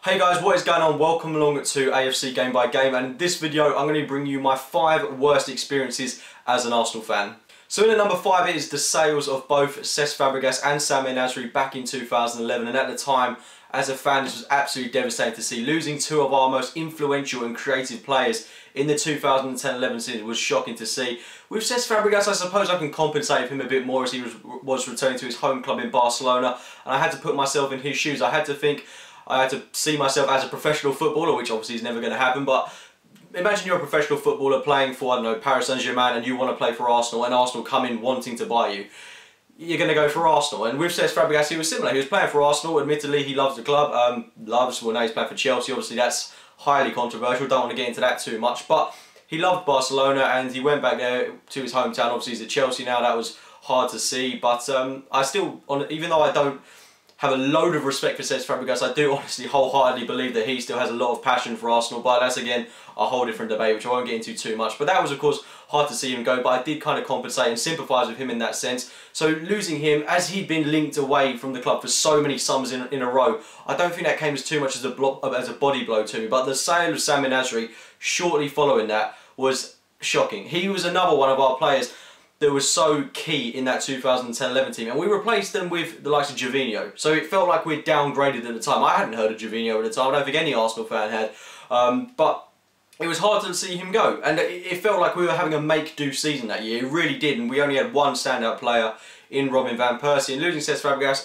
Hey guys, what is going on? Welcome along to AFC Game by Game, and in this video I'm going to bring you my 5 worst experiences as an Arsenal fan. So in at number 5 it is the sales of both Cesc Fabregas and Nasri back in 2011, and at the time as a fan this was absolutely devastating to see. Losing 2 of our most influential and creative players in the 2010-11 season was shocking to see. With Cesc Fabregas, I suppose I can compensate for him a bit more as he was returning to his home club in Barcelona, and I had to put myself in his shoes. I had to see myself as a professional footballer, which obviously is never going to happen, but imagine you're a professional footballer playing for, I don't know, Paris Saint-Germain, and you want to play for Arsenal, and Arsenal come in wanting to buy you. You're going to go for Arsenal. And with Cesc Fabregas, he was similar. He was playing for Arsenal. Admittedly, he loves the club. Well, now he's playing for Chelsea. Obviously, that's highly controversial. Don't want to get into that too much. But he loved Barcelona, and he went back there to his hometown. Obviously, he's at Chelsea now. That was hard to see. But I still, even though I don't have a load of respect for Cesc Fabregas, I do honestly wholeheartedly believe that he still has a lot of passion for Arsenal, but that's again a whole different debate which I won't get into too much. But that was of course hard to see him go, but I did kind of compensate and sympathise with him in that sense. So losing him, as he'd been linked away from the club for so many summers in a row, I don't think that came as too much as a body blow to me. But the sale of Nasri shortly following that was shocking. He was another one of our players that was so key in that 2010-11 team, and we replaced them with the likes of Gervinho. So it felt like we'd downgraded at the time. I hadn't heard of Gervinho at the time. I don't think any Arsenal fan had, but it was hard to see him go, and it felt like we were having a make-do season that year. It really did, and we only had one standout player in Robin van Persie, and losing Cesc Fabregas,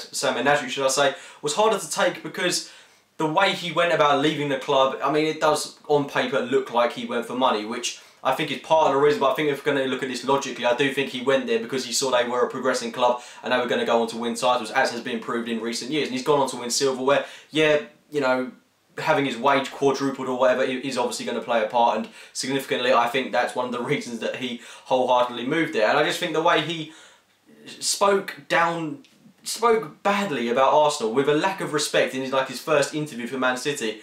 Nasri should I say, was harder to take because the way he went about leaving the club, I mean, it does on paper look like he went for money, which I think is part of the reason, but I think if we're going to look at this logically, I do think he went there because he saw they were a progressing club and they were going to go on to win titles, as has been proved in recent years. And he's gone on to win silverware. Yeah, you know, having his wage quadrupled or whatever is obviously going to play a part, and significantly I think that's one of the reasons that he wholeheartedly moved there. And I just think the way he spoke badly about Arsenal with a lack of respect in his first interview for Man City,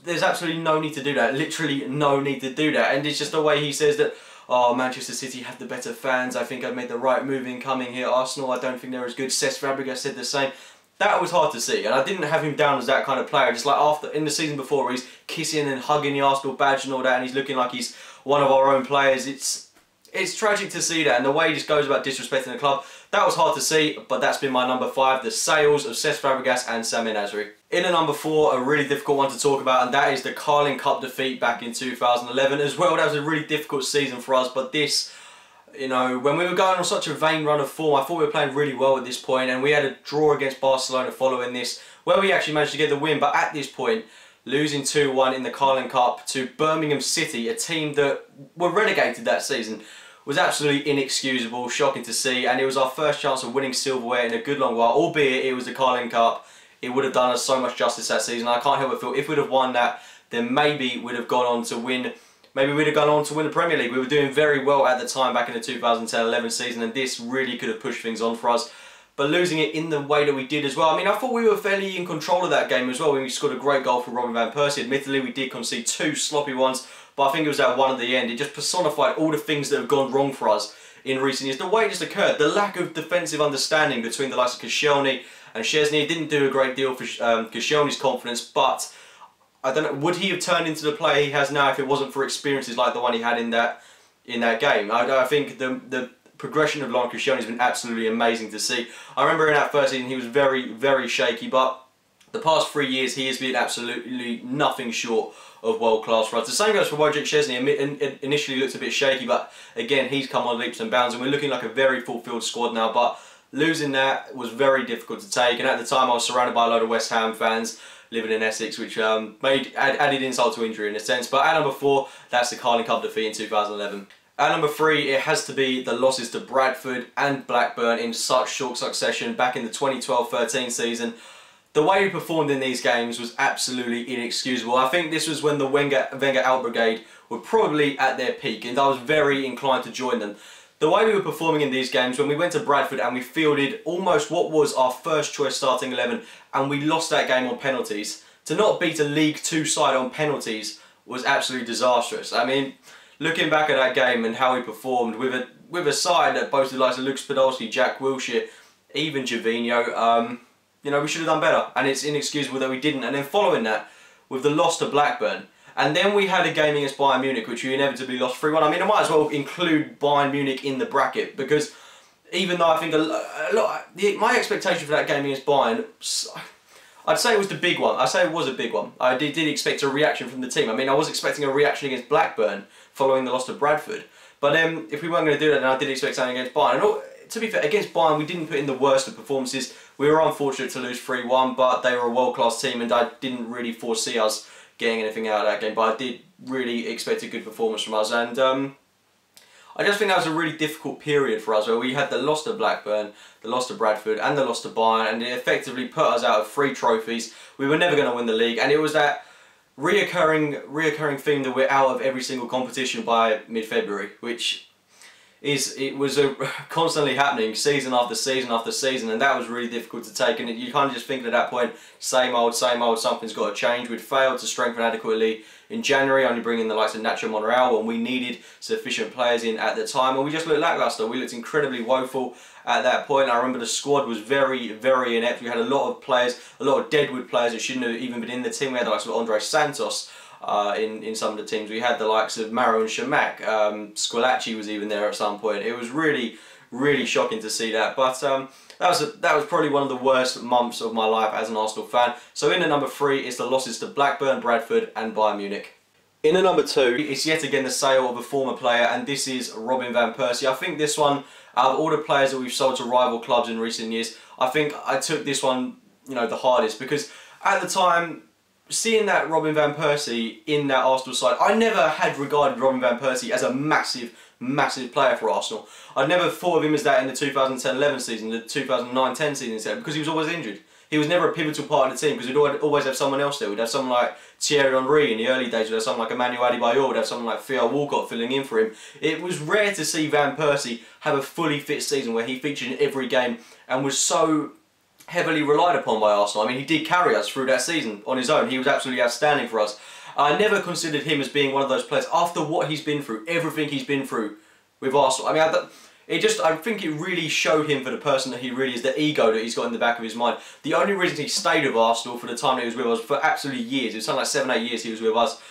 there's absolutely no need to do that, literally no need to do that. And it's just the way he says that, oh, Manchester City have the better fans, I think I've made the right move in coming here. Arsenal, I don't think they're as good. Cesc Fabregas said the same. That was hard to see, and I didn't have him down as that kind of player. Just like in the season before where he's kissing and hugging the Arsenal badge and all that, and he's looking like he's one of our own players. It's tragic to see that, and the way he just goes about disrespecting the club, that was hard to see. But that's been my number 5, the sales of Cesc Fabregas and Nasri. In at number 4, a really difficult one to talk about, and that is the Carling Cup defeat back in 2011 as well. That was a really difficult season for us, but this, you know, when we were going on such a vain run of form, I thought we were playing really well at this point, and we had a draw against Barcelona following this, where we actually managed to get the win. But at this point, losing 2-1 in the Carling Cup to Birmingham City, a team that were relegated that season, was absolutely inexcusable, shocking to see, and it was our first chance of winning silverware in a good long while, albeit it was the Carling Cup. It would have done us so much justice that season. I can't help but feel if we'd have won that, then maybe we'd have gone on to win. Maybe we'd have gone on to win the Premier League. We were doing very well at the time back in the 2010-11 season, and this really could have pushed things on for us. But losing it in the way that we did as well. I mean, I thought we were fairly in control of that game as well when we scored a great goal for Robin van Persie. Admittedly, we did concede 2 sloppy ones, but I think it was that one at the end. It just personified all the things that have gone wrong for us in recent years. The way it just occurred, the lack of defensive understanding between the likes of Koscielny and Szczesny didn't do a great deal for Koscielny's confidence, but I don't know, would he have turned into the player he has now if it wasn't for experiences like the one he had in that game? I think the progression of Laurent Koscielny has been absolutely amazing to see. I remember in that first season he was very, very shaky, but the past 3 years he has been absolutely nothing short of world class for us. The same goes for Wojciech Szczesny. Initially looked a bit shaky, but again he's come on leaps and bounds, and we're looking like a very fulfilled squad now. But losing that was very difficult to take, and at the time I was surrounded by a load of West Ham fans living in Essex, which added insult to injury in a sense. But at number 4, that's the Carling Cup defeat in 2011. At number 3, it has to be the losses to Bradford and Blackburn in such short succession back in the 2012-13 season. The way we performed in these games was absolutely inexcusable. I think this was when the Wenger out brigade were probably at their peak, and I was very inclined to join them. The way we were performing in these games, when we went to Bradford and we fielded almost what was our first choice starting 11, and we lost that game on penalties, to not beat a League 2 side on penalties was absolutely disastrous. I mean, looking back at that game and how we performed with a side that boasted like Luke Podolski, Jack Wilshere, even Gervinho, you know, we should have done better, and it's inexcusable that we didn't. And then following that, with the loss to Blackburn, and then we had a game against Bayern Munich, which we inevitably lost 3-1. I mean, I might as well include Bayern Munich in the bracket, because even though I think my expectation for that game against Bayern, I'd say it was the big one. I'd say it was a big one. I did expect a reaction from the team. I mean, I was expecting a reaction against Blackburn following the loss to Bradford. But if we weren't going to do that, then I did expect something against Bayern. And to be fair, against Bayern, we didn't put in the worst of performances. We were unfortunate to lose 3-1, but they were a world-class team, and I didn't really foresee us getting anything out of that game. But I did really expect a good performance from us. And I just think that was a really difficult period for us, where we had the loss to Blackburn, the loss to Bradford, and the loss to Bayern, and it effectively put us out of 3 trophies. We were never going to win the league, and it was that reoccurring theme that we're out of every single competition by mid-February, which it was constantly happening season after season after season, and that was really difficult to take. And you kind of just think at that point, same old, something's got to change. We'd failed to strengthen adequately in January, only bringing the likes of Nacho Monreal when we needed sufficient players in at the time, and we just looked lacklustre. We looked incredibly woeful at that point. I remember the squad was very, very inept. We had a lot of players, a lot of deadwood players that shouldn't have even been in the team. We had the likes of Andre Santos in some of the teams. We had the likes of Maro and Shamak. Squillaci was even there at some point. It was really, really shocking to see that. But that was probably one of the worst months of my life as an Arsenal fan. So in at number 3, it's the losses to Blackburn, Bradford and Bayern Munich. In at number 2, it's yet again the sale of a former player, and this is Robin van Persie. I think this one, out of all the players that we've sold to rival clubs in recent years, I think I took this one, you know, the hardest, because at the time, seeing that Robin van Persie in that Arsenal side, I never had regarded Robin van Persie as a massive player for Arsenal. I'd never thought of him as that in the 2010-11 season, the 2009-10 season, because he was always injured. He was never a pivotal part of the team, because we'd always have someone else there. We'd have someone like Thierry Henry in the early days, we'd have someone like Emmanuel Adebayor, we'd have someone like Theo Walcott filling in for him. It was rare to see Van Persie have a fully fit season where he featured in every game and was so heavily relied upon by Arsenal. I mean, he did carry us through that season on his own. He was absolutely outstanding for us. I never considered him as being one of those players, after what he's been through, everything he's been through with Arsenal. I mean, I think it really showed him for the person that he really is, the ego that he's got in the back of his mind. The only reason he stayed with Arsenal for the time that he was with us, for absolutely years, it was something like 7, 8 years he was with us,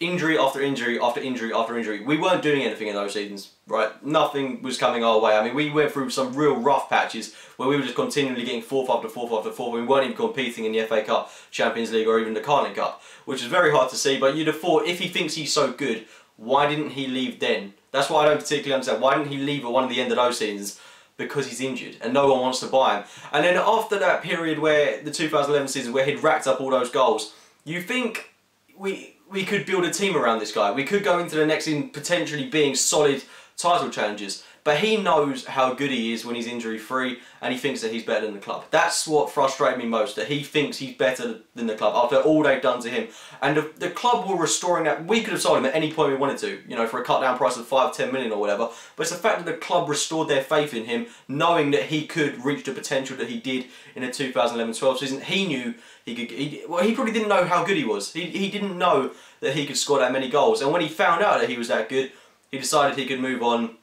injury after injury after injury after injury. We weren't doing anything in those seasons, right? Nothing was coming our way. I mean, we went through some real rough patches where we were just continually getting 4th after 4th after 4th. We weren't even competing in the FA Cup, Champions League or even the Carling Cup, which is very hard to see. But you'd have thought, if he thinks he's so good, why didn't he leave then? That's what I don't particularly understand. Why didn't he leave at one of the end of those seasons? Because he's injured and no one wants to buy him. And then after that period where, the 2011 season, where he'd racked up all those goals, you think we could build a team around this guy. We could go into the next season potentially being solid title challengers. But he knows how good he is when he's injury-free, and he thinks that he's better than the club. That's what frustrated me most, that he thinks he's better than the club after all they've done to him. And the club were restoring that. We could have sold him at any point we wanted to, you know, for a cut-down price of 5, 10 million or whatever. But it's the fact that the club restored their faith in him, knowing that he could reach the potential that he did in the 2011-12 season. He knew he could. Well, he probably didn't know how good he was. He didn't know that he could score that many goals. And when he found out that he was that good, he decided he could move on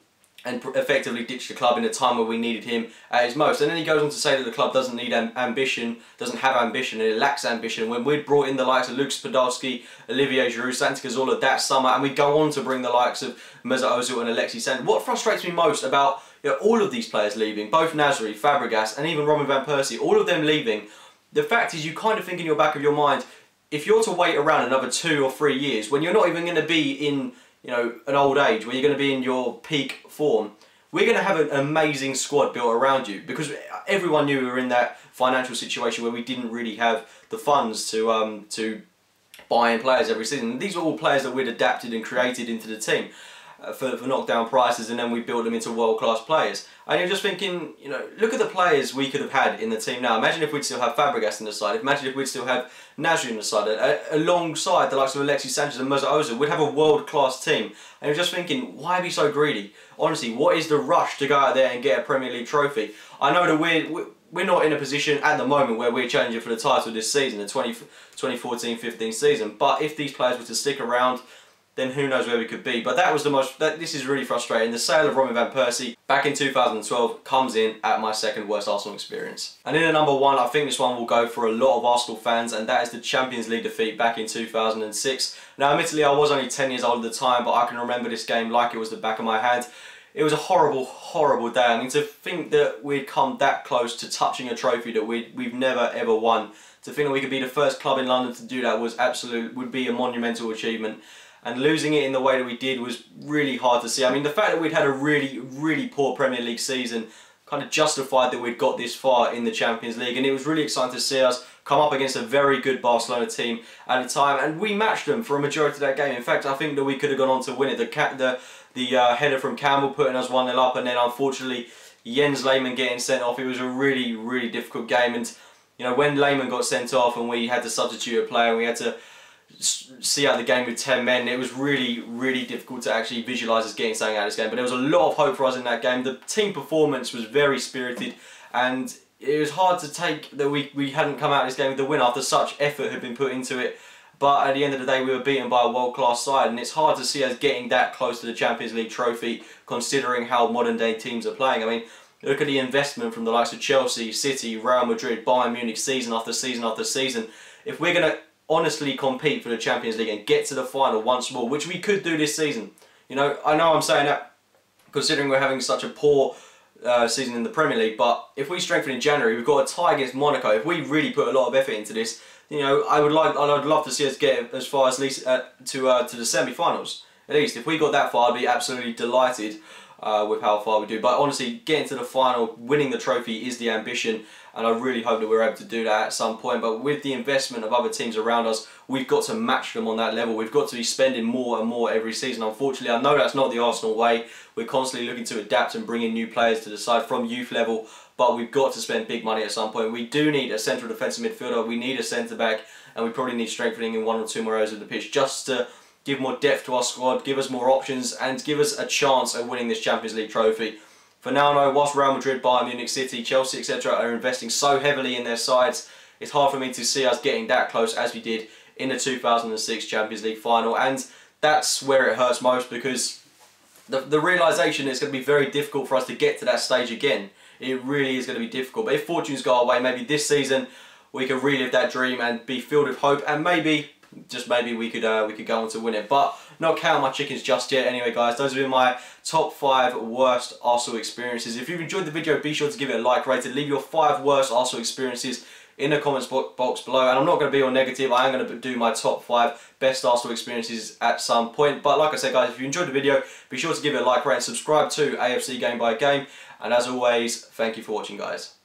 and effectively ditch the club in a time where we needed him at his most. And then he goes on to say that the club doesn't need ambition, doesn't have ambition, and it lacks ambition. When we'd brought in the likes of Lucas Podolski, Olivier Giroud, Santi Cazorla that summer, and we go on to bring the likes of Mesut Ozil and Alexis Sanchez. What frustrates me most about, you know, all of these players leaving, both Nasri, Fabregas, and even Robin van Persie, all of them leaving, the fact is you kind of think in your back of your mind, if you're to wait around another 2 or 3 years, when you're not even going to be in, you know, an old age, where you're going to be in your peak form, we're going to have an amazing squad built around you, because everyone knew we were in that financial situation where we didn't really have the funds to buy in players every season. These are all players that we'd adapted and created into the team for knockdown prices, and then we built them into world-class players. And you're just thinking, you know, look at the players we could have had in the team now. Imagine if we'd still have Fabregas in the side. Imagine if we'd still have Nasri in the side. Alongside the likes of Alexis Sanchez and Mesut Ozil, we'd have a world-class team. And you're just thinking, why be so greedy? Honestly, what is the rush to go out there and get a Premier League trophy? I know that we're not in a position at the moment where we're challenging for the title this season, the 2014-15 season. But if these players were to stick around, then who knows where we could be. But that was the most, this is really frustrating. The sale of Robin van Persie back in 2012 comes in at my second worst Arsenal experience. And in at number 1, I think this one will go for a lot of Arsenal fans, and that is the Champions League defeat back in 2006. Now admittedly I was only 10 years old at the time, but I can remember this game like it was the back of my hand. It was a horrible, horrible day. I mean, to think that we'd come that close to touching a trophy that we've never ever won, to think that we could be the first club in London to do that would be a monumental achievement. And losing it in the way that we did was really hard to see. I mean, the fact that we'd had a really, really poor Premier League season kind of justified that we'd got this far in the Champions League. And it was really exciting to see us come up against a very good Barcelona team at the time. And we matched them for a majority of that game. In fact, I think that we could have gone on to win it. The header from Campbell putting us 1-0 up, and then unfortunately Jens Lehmann getting sent off. It was a really, really difficult game. And you know, when Lehmann got sent off and we had to substitute a player, we had to see out the game with 10 men, it was really, really difficult to actually visualise us getting something out of this game. But there was a lot of hope for us in that game. The team performance was very spirited, and it was hard to take that we hadn't come out of this game with the win after such effort had been put into it. But at the end of the day, we were beaten by a world-class side, and it's hard to see us getting that close to the Champions League trophy, considering how modern-day teams are playing. I mean, look at the investment from the likes of Chelsea, City, Real Madrid, Bayern Munich, season after season after season. If we're going to honestly compete for the Champions League and get to the final once more, which we could do this season. You know I'm saying that considering we're having such a poor season in the Premier League, but if we strengthen in January, we've got a tie against Monaco. If we really put a lot of effort into this, you know, I'd love to see us get as far as least to the semi-finals. At least if we got that far, I'd be absolutely delighted with how far we do. But honestly, getting to the final, winning the trophy is the ambition, and I really hope that we're able to do that at some point. But with the investment of other teams around us, we've got to match them on that level. We've got to be spending more and more every season. Unfortunately, I know that's not the Arsenal way. We're constantly looking to adapt and bring in new players to the side from youth level, but we've got to spend big money at some point. We do need a central defensive midfielder, we need a centre-back, and we probably need strengthening in 1 or 2 more areas of the pitch just to give more depth to our squad, give us more options, and give us a chance at winning this Champions League trophy. For now, no, whilst Real Madrid, Bayern Munich, City, Chelsea, etc. are investing so heavily in their sides, it's hard for me to see us getting that close as we did in the 2006 Champions League final. And that's where it hurts most, because the realisation is going to be very difficult for us to get to that stage again. It really is going to be difficult. But if fortunes go our way, maybe this season we can relive that dream and be filled with hope, and maybe, just maybe, we could go on to win it. But not counting my chickens just yet. Anyway, guys, those have been my top 5 worst Arsenal experiences. If you've enjoyed the video, be sure to give it a like rated. Leave your 5 worst Arsenal experiences in the comments box below. And I'm not going to be all negative. I am going to do my top 5 best Arsenal experiences at some point. But like I said, guys, if you enjoyed the video, be sure to give it a like rate and subscribe to AFC Game by Game. And as always, thank you for watching, guys.